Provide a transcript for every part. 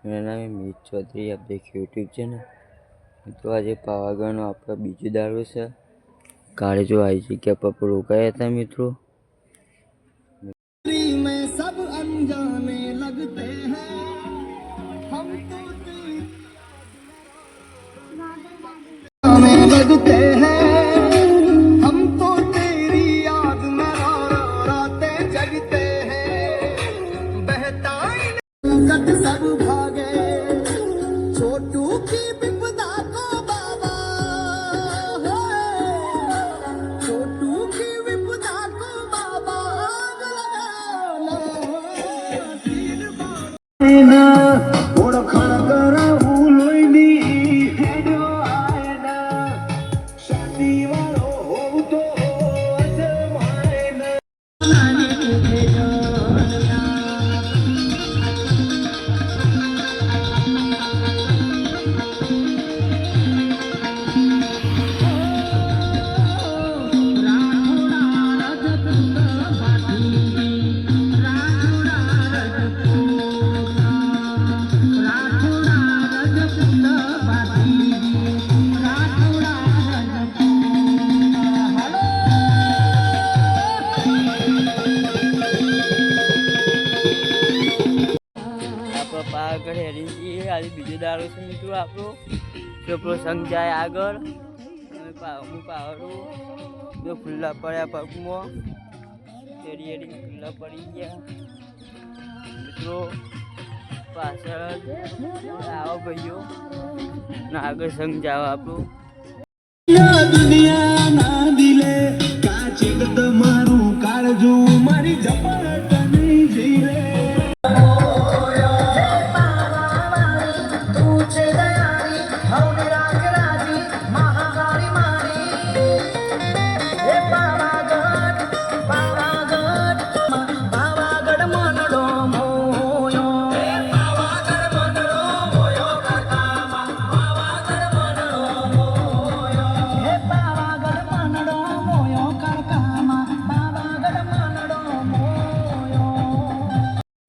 मेरा नाम है मीत चौधरी। आप देखिए यूट्यूब चैनल। तो आज पावागढ़ आपका बीजू दारू से काले जो आई जगह पर रोकाया था मित्रों। में सब अनजाने लगते हैं हम तो लगते हैं हम तो तेरी याद में रातें जगते हैं बहता सब भागे छोटू की विपदा को बाबा छोटू की विपदा को बाबा ओळखण करावू लोईनी हेडो आयना शादी वाळो होतो अजल मायना पावागढ़ हेरी आज बीजू दारू से मित्रों आपको जो संग जाए आगर पावड़ू जो खुला पड़ा पग में हेरी हेरी खुला पड़ी गया मित्रों पाछळ आओ भाइयों ना आगर संग जाओ आप दुनिया ना दिले काचे તમારું કાળજુ મારી ઝપટ નહીં જીરે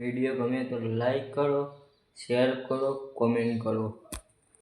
वीडियो गमे तो लाइक करो, शेयर करो, कमेंट करो।